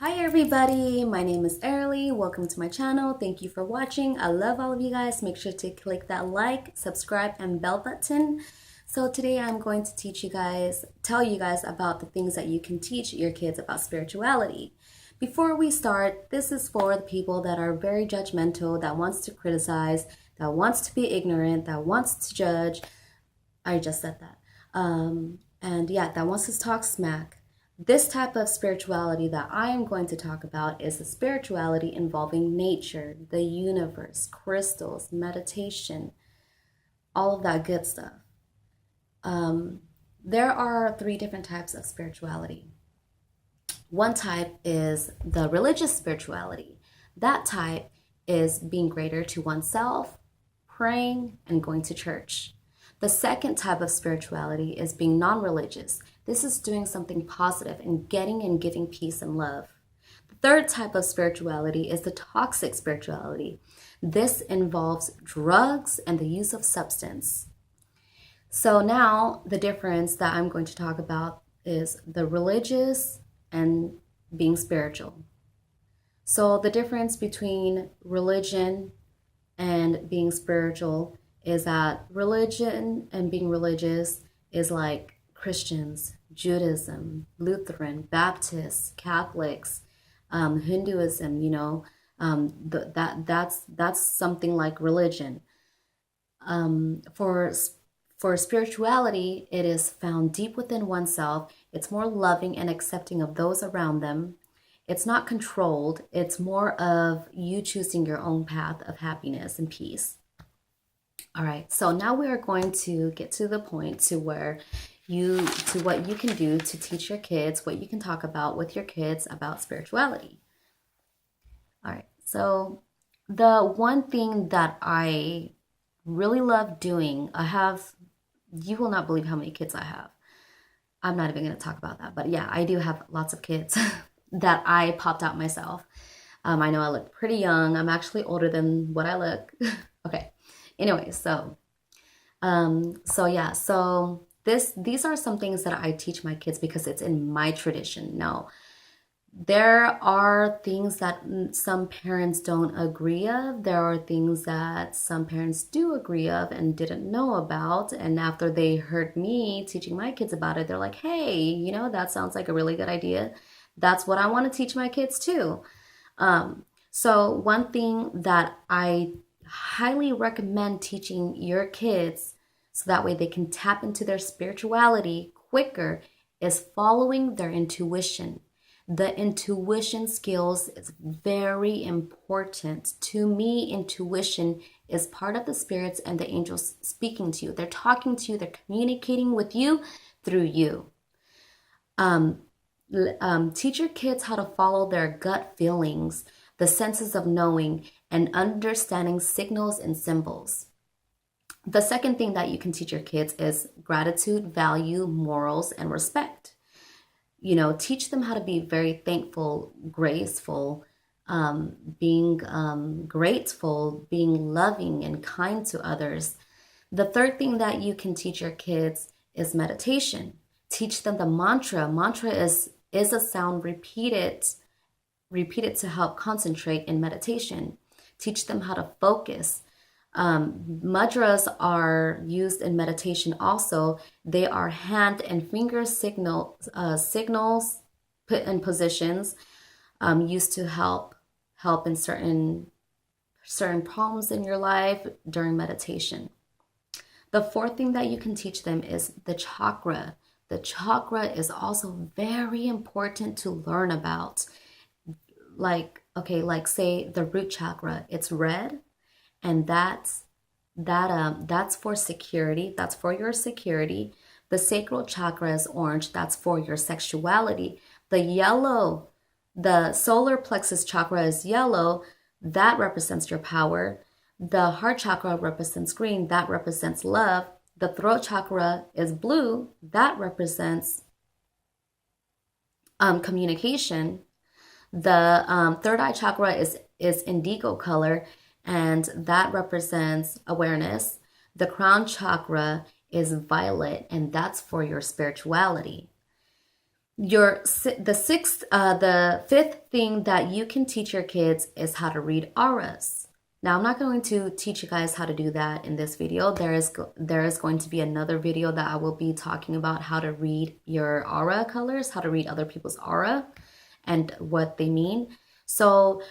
Hi everybody, my name is Airly. Welcome to my channel. Thank you for watching. I love all of you guys. Make sure to click that like, subscribe, and bell button. So today I'm going to tell you guys about the things that you can teach your kids about spirituality. Before we start, this is for the people that are very judgmental, that wants to criticize, that wants to be ignorant, that wants to judge. I just said that. That wants to talk smack. This type of spirituality that I am going to talk about is the spirituality involving nature, the universe, crystals, meditation, all of that good stuff. There are three different types of spirituality. One type is the religious spirituality. That type is being greater to oneself, praying, and going to church. The second type of spirituality is being non-religious. This is doing something positive and getting and giving peace and love. The third type of spirituality is the toxic spirituality. This involves drugs and the use of substance. So now the difference that I'm going to talk about is the religious and being spiritual. So the difference between religion and being spiritual is that religion and being religious is like Christians, Judaism, Lutheran, Baptists, Catholics, Hinduism. That's something like religion. For spirituality, it is found deep within oneself. It's more loving and accepting of those around them. It's not controlled. It's more of you choosing your own path of happiness and peace. All right, so now we are going to get to the point to what you can do to teach your kids, what you can talk about with your kids about spirituality. All right, so the one thing that I really love doing, you will not believe how many kids I have. I'm not even going to talk about that, but yeah, I do have lots of kids that I popped out myself. I know I look pretty young. I'm actually older than what I look. Okay. Anyway, these are some things that I teach my kids because it's in my tradition. Now, there are things that some parents don't agree of. There are things that some parents do agree of and didn't know about. And after they heard me teaching my kids about it, they're like, hey, that sounds like a really good idea. That's what I want to teach my kids too. So one thing that I highly recommend teaching your kids so that way they can tap into their spirituality quicker is following their intuition. The intuition skills is very important. To me, intuition is part of the spirits and the angels speaking to you. They're talking to you, they're communicating with you through you. Teach your kids how to follow their gut feelings, the senses of knowing, and understanding signals and symbols. The second thing that you can teach your kids is gratitude, value, morals, and respect. Teach them how to be very thankful, graceful, being grateful, being loving and kind to others. The third thing that you can teach your kids is meditation. Teach them the mantra. Mantra is a sound repeated to help concentrate in meditation. Teach them how to focus. Mudras are used in meditation also. They are hand and finger signals put in positions used to help in certain problems in your life during meditation. The fourth thing that you can teach them is the chakra. The chakra is also very important to learn about. Like say the root chakra, it's red, and that's for security. That's for your security. The sacral chakra is orange. That's for your sexuality. The solar plexus chakra is yellow. That represents your power. The heart chakra represents green. That represents love. The throat chakra is blue. That represents communication. The third eye chakra is indigo color, and that represents awareness. The crown chakra is violet, and that's for your spirituality. The fifth thing that you can teach your kids is how to read auras. Now, I'm not going to teach you guys how to do that in this video. There is going to be another video that I will be talking about how to read your aura colors, how to read other people's aura and what they mean. So,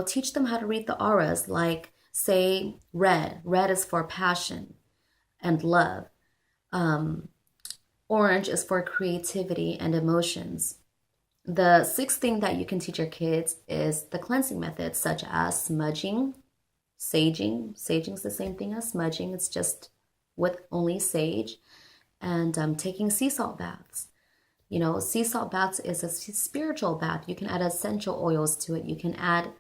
teach them how to read the auras, like say red. Red is for passion and love. Orange is for creativity and emotions. The sixth thing that you can teach your kids is the cleansing methods, such as smudging, saging. Saging is the same thing as smudging. It's just with only sage. And taking sea salt baths. Sea salt baths is a spiritual bath. You can add essential oils to it. You can add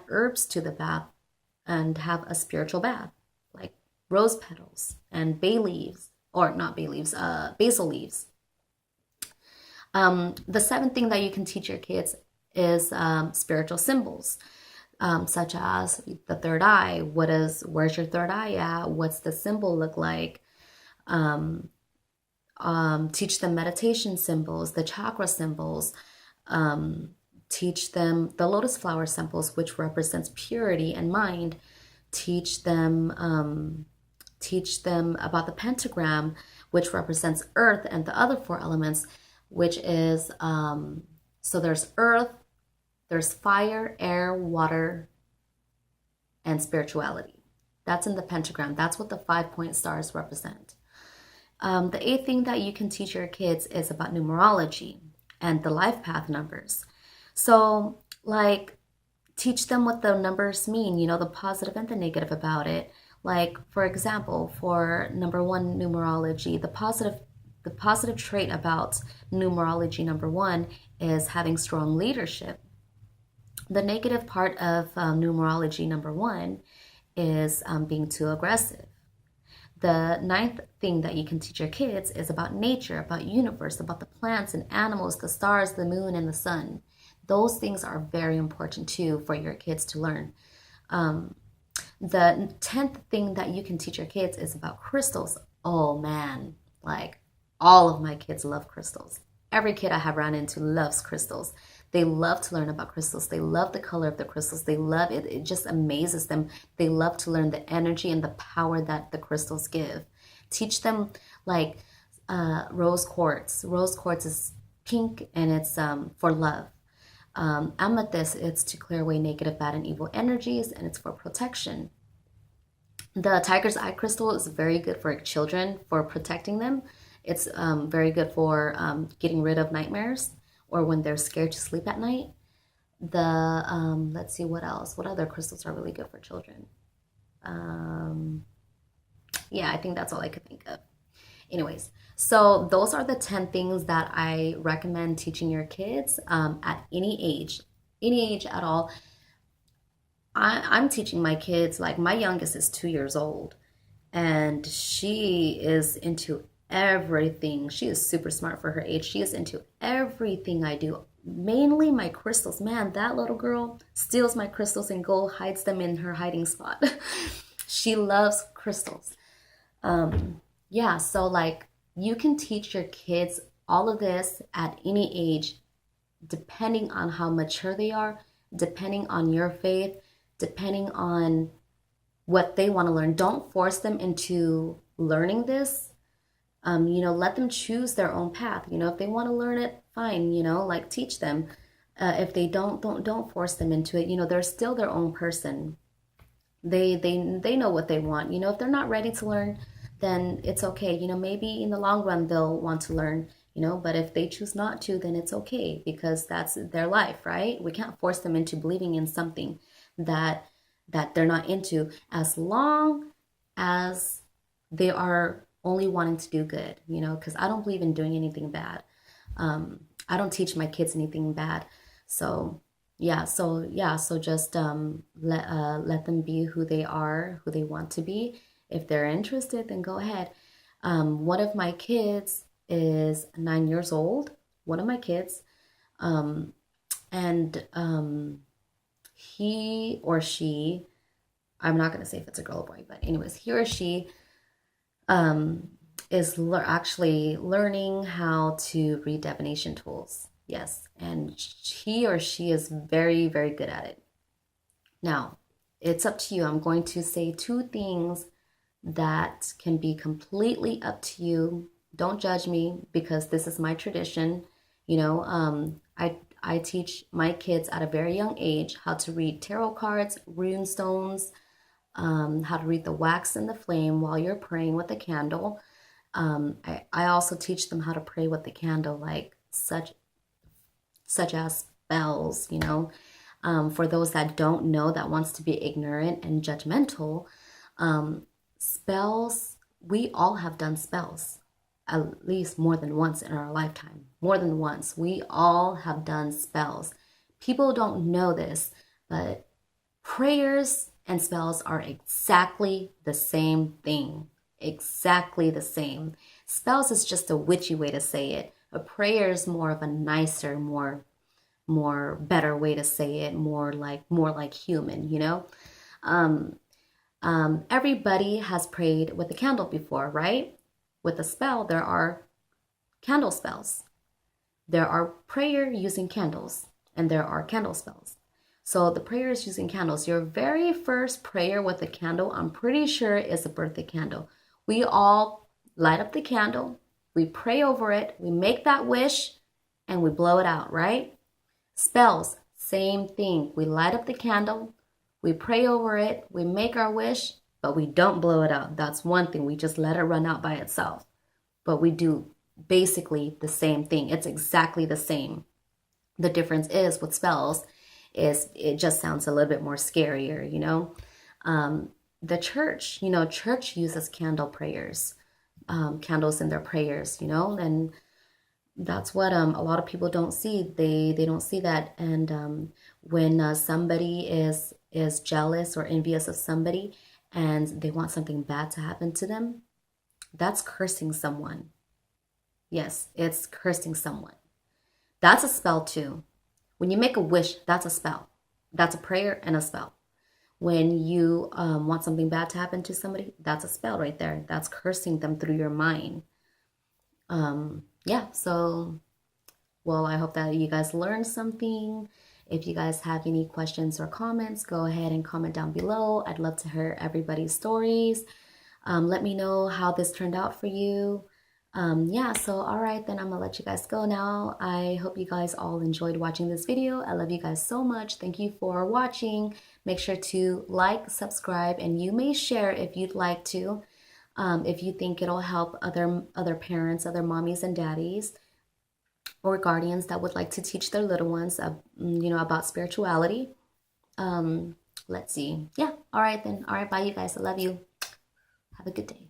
herbs to the bath and have a spiritual bath, like rose petals and bay leaves, or not bay leaves, basil leaves. The seventh thing that you can teach your kids is spiritual symbols, such as the third eye. Where's your third eye at? What's the symbol look like? Teach them meditation symbols, the chakra symbols. Teach them the lotus flower symbols, which represents purity and mind. Teach them about the pentagram, which represents earth, and the other four elements, which is so there's earth, there's fire, air, water, and spirituality. That's in the pentagram. That's what the 5-point stars represent. The eighth thing that you can teach your kids is about numerology and the life path numbers. So, like, teach them what the numbers mean, the positive and the negative about it. Like, for example, for number 1 numerology, the positive trait about numerology number 1 is having strong leadership. The negative part of numerology number 1 is being too aggressive. The ninth thing that you can teach your kids is about nature, about universe, about the plants and animals, the stars, the moon, and the sun. Those things are very important too for your kids to learn. The 10th thing that you can teach your kids is about crystals. Oh man, like all of my kids love crystals. Every kid I have run into loves crystals. They love to learn about crystals. They love the color of the crystals. They love it. It just amazes them. They love to learn the energy and the power that the crystals give. Teach them like rose quartz. Rose quartz is pink and it's for love. Amethyst, it's to clear away negative, bad, and evil energies, and it's for protection. The tiger's eye crystal is very good for children, for protecting them. It's very good for getting rid of nightmares or when they're scared to sleep at night. Let's see what else. What other crystals are really good for children? Yeah, I think that's all I could think of. Anyways, so those are the 10 things that I recommend teaching your kids at any age at all. I'm teaching my kids, like my youngest is 2 years old and she is into everything. She is super smart for her age. She is into everything I do. Mainly my crystals. Man, that little girl steals my crystals and hides them in her hiding spot. She loves crystals. Yeah, so like you can teach your kids all of this at any age, depending on how mature they are, depending on your faith, depending on what they want to learn. Don't force them into learning this. Let them choose their own path. If they want to learn it, fine, like teach them. If they don't force them into it. They're still their own person. They know what they want. If they're not ready to learn, then it's okay. Maybe in the long run they'll want to learn, but if they choose not to, then it's okay because that's their life, right? We can't force them into believing in something that they're not into, as long as they are only wanting to do good, because I don't believe in doing anything bad. I don't teach my kids anything bad. So just let them be who they are, who they want to be. If they're interested, then go ahead. One of my kids is 9 years old. One of my kids, and he or she, I'm not gonna say if it's a girl or boy, but anyways, he or she actually learning how to read divination tools. Yes, and he or she is very, very good at it. Now, it's up to you. I'm going to say two things that can be completely up to you. Don't judge me because this is my tradition. You know, I teach my kids at a very young age how to read tarot cards, rune stones, how to read the wax and the flame while you're praying with a candle. I also teach them how to pray with the candle, like such as spells, you know. For those that don't know, that wants to be ignorant and judgmental, spells, we all have done spells at least more than once in our lifetime. More than once. We all have done spells. People don't know this, but prayers and spells are exactly the same thing. Exactly the same. Spells is just a witchy way to say it. A prayer is more of a nicer, more better way to say it, more like human, you know? Everybody has prayed with a candle before, right? With a spell, there are candle spells. There are prayer using candles, and there are candle spells. So the prayer is using candles. Your very first prayer with a candle, I'm pretty sure, is a birthday candle. We all light up the candle, we pray over it, we make that wish, and we blow it out, right? Spells, same thing. We light up the candle, we pray over it, we make our wish, but we don't blow it out. That's one thing. We just let it run out by itself. But we do basically the same thing. It's exactly the same. The difference is with spells is it just sounds a little bit more scarier, you know? The church, you know, church uses candle prayers, candles in their prayers, you know, and that's what a lot of people don't see. They don't see that. And when somebody is jealous or envious of somebody and they want something bad to happen to them, that's cursing someone. Yes, it's cursing someone. That's a spell too. When you make a wish, that's a spell. That's a prayer and a spell. When you want something bad to happen to somebody, that's a spell right there. That's cursing them through your mind. Yeah, so, well, I hope that you guys learned something. If you guys have any questions or comments, go ahead and comment down below. I'd love to hear everybody's stories. Let me know how this turned out for you. Yeah, so all right, then I'm gonna let you guys go now. I hope you guys all enjoyed watching this video. I love you guys so much. Thank you for watching. Make sure to like, subscribe, and you may share if you'd like to. If you think it'll help other parents, other mommies and daddies, or guardians that would like to teach their little ones, you know, about spirituality. Let's see. Yeah. All right then. All right. Bye, you guys. I love you. Have a good day.